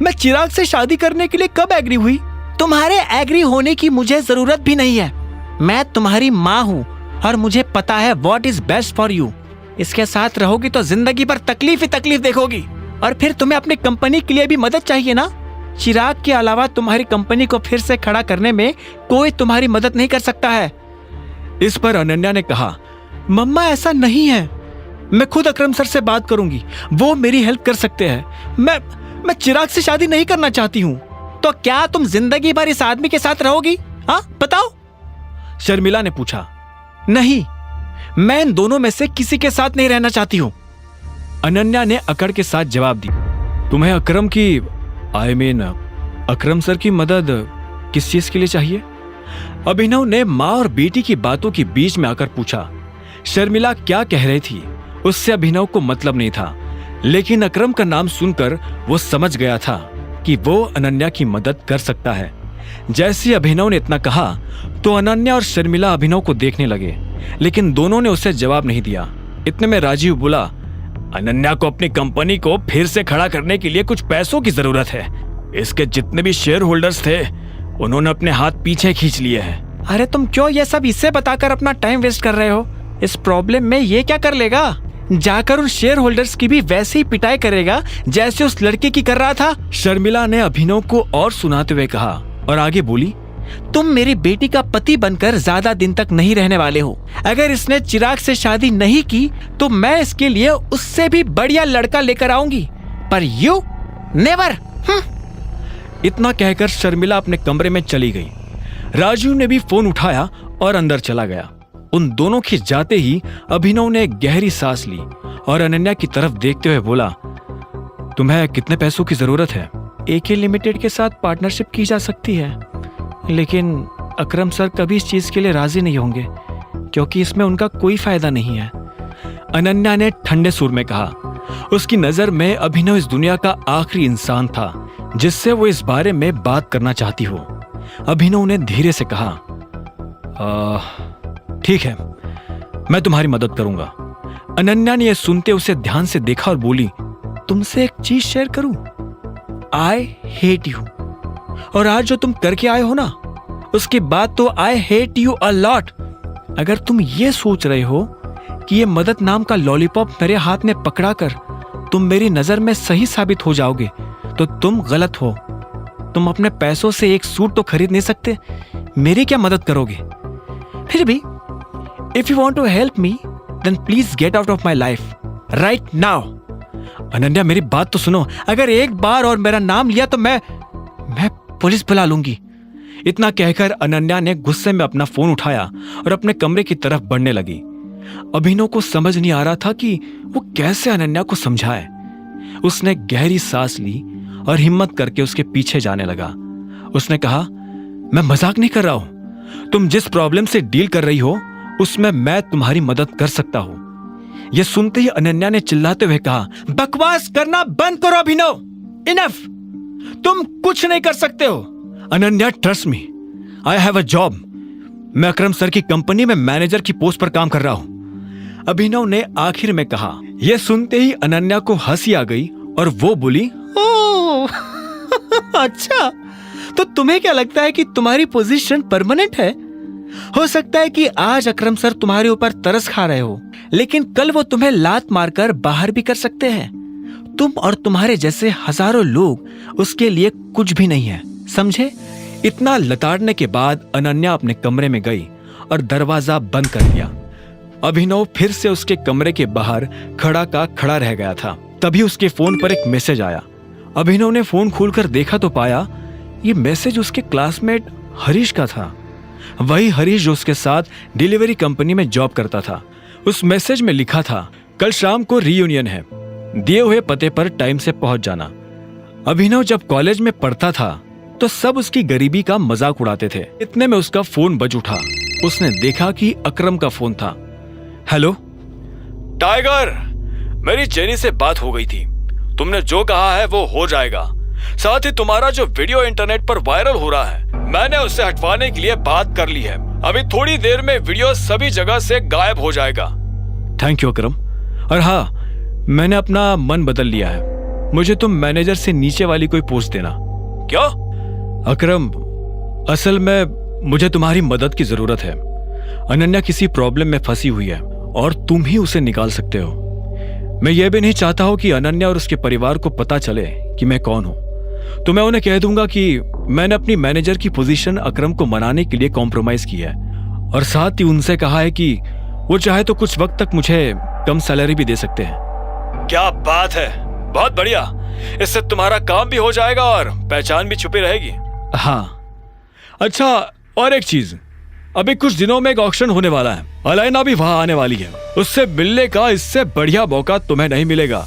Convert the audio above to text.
मैं चिराग से शादी करने के लिए कब एग्री हुई? तुम्हारे एग्री होने की मुझे जरूरत भी नहीं है। मैं तुम्हारी माँ हूँ और मुझे पता है what is best for you. इसके साथ रहोगी तो जिंदगी भर तकलीफ ही तकलीफ देखोगी, और फिर तुम्हें अपनी कंपनी के लिए भी मदद चाहिए ना। चिराग के अलावा तुम्हारी कंपनी को फिर से खड़ा करने में कोई तुम्हारी मदद नहीं कर सकता है। इस पर अनन्या ने कहा, मम्मा ऐसा नहीं है, मैं खुद अकरम सर से बात करूंगी, वो मेरी हेल्प कर सकते हैं। मैं चिराग से शादी नहीं करना चाहती हूँ। तो क्या तुम जिंदगी भर इस आदमी के साथ रहोगी? हाँ बताओ, शर्मिला ने पूछा। नहीं, मैं इन दोनों में से किसी के साथ नहीं रहना चाहती हूँ, अनन्या ने अकड़ के साथ जवाब दी। तुम्हें अकरम की अकरम सर की मदद किस चीज के लिए चाहिए? अभिनव ने माँ और बेटी की बातों के बीच में आकर पूछा। शर्मिला क्या कह रही थी उससे अभिनव को मतलब नहीं था, लेकिन अकरम का नाम सुनकर वो समझ गया था कि वो अनन्या की मदद कर सकता है। जैसे अभिनव ने इतना कहा तो अनन्या और शर्मिला अभिनव को देखने लगे, लेकिन दोनों ने उसे जवाब नहीं दिया। इतने में राजीव बोला, अनन्या को अपनी कंपनी को फिर से खड़ा करने के लिए कुछ पैसों की जरूरत है। इसके जितने भी शेयर होल्डर्स थे उन्होंने अपने हाथ पीछे खींच लिए हैं। अरे तुम क्यों ये सब इससे बताकर अपना टाइम वेस्ट कर रहे हो? इस प्रॉब्लम में ये क्या कर लेगा? जाकर उन शेयर होल्डर्स की भी वैसे ही पिटाई करेगा जैसे उस लड़के की कर रहा था। शर्मिला ने अभिनव को और सुनाते हुए कहा और आगे बोली, तुम मेरी बेटी का पति बनकर ज्यादा दिन तक नहीं रहने वाले हो। अगर इसने चिराग से शादी नहीं की तो मैं इसके लिए उससे भी बढ़िया लड़का लेकर आऊंगी, पर यू नेवर। इतना कहकर शर्मिला अपने कमरे में चली गई। राजू ने भी फोन उठाया और अंदर चला गया। उन दोनों के जाते ही अभिनव ने गहरी सांस ली और अनन्या की तरफ देखते हुए बोला, तुम्हें कितने पैसों की जरूरत है? AK लिमिटेड के साथ पार्टनरशिप की जा सकती है, लेकिन अकरम सर कभी इस चीज के लिए राजी नहीं होंगे क्योंकि इसमें उनका कोई फायदा नहीं है, अनन्या ने ठंडे सुर में कहा। उसकी नजर में अभिनव इस दुनिया का आखिरी इंसान था जिससे वो इस बारे में बात करना चाहती हो। अभिनव ने धीरे से कहा, ठीक है, मैं तुम्हारी मदद करूंगा। अनन्या ने यह सुनते उसे ध्यान से देखा और बोली, तुमसे एक चीज शेयर करूं? I hate you. और आज जो तुम करके आए हो ना, उसके बाद तो I hate you a lot. अगर तुम ये सोच रहे हो कि ये मदद नाम का लॉलीपॉप मेरे हाथ में पकड़ाकर तुम मेरी नजर में सही साबित हो जाओगे तो तुम गलत हो। तुम अपने पैसों से एक सूट तो खरीद नहीं सकते, मेरी क्या मदद करोगे? फिर भी if you want to help me then please get out of my life right now. Ananya मेरी बात तो सुनो, अगर एक बार और मेरा नाम लिया तो मैं पुलिस बुला लूंगी। इतना कहकर अनन्या ने गुस्से में अपना फोन उठाया और अपने कमरे की तरफ बढ़ने लगी। अभिनव को समझ नहीं आ रहा था कि वो कैसे अनन्या को समझाए। उसने गहरी सांस ली और हिम्मत करके उसके पीछे जाने लगा। उसने कहा, मैं मजाक नहीं कर रहा हूं, तुम जिस प्रॉब्लम से डील कर रही हो उसमें मैं तुम्हारी मदद कर सकता हूं। यह सुनते ही अनन्या ने चिल्लाते हुए कहा, बकवास करना बंद करो अभिनव, इनफ, तुम कुछ नहीं कर सकते हो। Ananya trust me, I have a job. मैं अकरम सर की कंपनी में मैनेजर की पोस्ट पर काम कर रहा हूं, अभिनव ने आखिर में कहा। यह सुनते ही अनन्या को हंसी आ गई और वो बोली, ओह अच्छा, तो तुम्हें क्या लगता है कि तुम्हारी पोजीशन परमानेंट है? हो सकता है कि आज अकरम सर तुम्हारे ऊपर तरस खा रहे हो, लेकिन कल वो तुम्हें लात मारकर बाहर भी कर सकते हैं। तुम और तुम्हारे जैसे हजारों लोग उसके लिए कुछ भी नहीं है, समझे? इतना लताड़ने के बाद अनन्या अपने कमरे में गई और दरवाजा बंद कर दिया। अभिनव फिर से उसके कमरे के बाहर खड़ा का खड़ा रह गया था। तभी उसके फोन पर एक मैसेज आया। अभिनव ने फोन खोलकर देखा तो पाया ये मैसेज उसके क्लासमेट हरीश का था, वही हरीश जो उसके साथ डिलीवरी कंपनी में जॉब करता था। उस मैसेज में लिखा था, कल शाम को रीयूनियन है, दिए हुए पते पर टाइम से पहुंच जाना। अभिनव जब कॉलेज में पढ़ता था तो सब उसकी गरीबी का मजाक उड़ाते थे। इतने में उसका फोन बज उठा। उसने देखा कि अकरम का फोन था। हेलो टाइगर, मेरी जेनी से बात हो गई थी, तुमने जो कहा है वो हो जाएगा। साथ ही तुम्हारा जो वीडियो इंटरनेट पर वायरल हो रहा है, मैंने उसे हटवाने के लिए बात कर ली है। अभी थोड़ी देर में वीडियो सभी जगह से गायब हो जाएगा। थैंक यू अकरम। और हाँ, मैंने अपना मन बदल लिया है, मुझे तुम मैनेजर से नीचे वाली कोई पोस्ट देना। क्या? अकरम, असल में मुझे तुम्हारी मदद की जरूरत है। अनन्या किसी प्रॉब्लम में फंसी हुई है और तुम ही उसे निकाल सकते हो। मैं यह भी नहीं चाहता हूं कि अनन्या और उसके परिवार को पता चले कि मैं कौन हूं। तो मैं उन्हें कह दूंगा कि मैंने अपनी मैनेजर की पोजीशन अकरम को मनाने के लिए कॉम्प्रोमाइज किया है और साथ ही उनसे कहा है कि वो चाहे तो कुछ वक्त तक मुझे कम सैलरी भी दे सकते हैं। क्या बात है, बहुत बढ़िया। इससे तुम्हारा काम भी हो जाएगा और पहचान भी छुपी रहेगी। हाँ, अच्छा, और एक चीज, अभी कुछ दिनों में एक ऑक्शन होने वाला है। अलाइना भी वहां आने वाली है। उससे मिलने का इससे बढ़िया मौका तुम्हें नहीं मिलेगा।